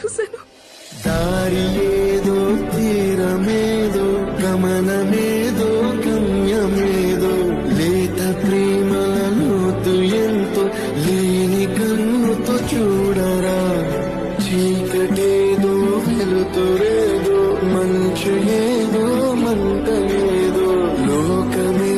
చూశాను. దారి ఏదో తీరమేదో గమనమేదో గమ్యమేదో లేత ప్రేమల లోతు ఎంతో లేని కన్నుతో చూడరా చీకటేదో వెలుతురేదో మంచు ఏదో మంట ఏదో లోకమే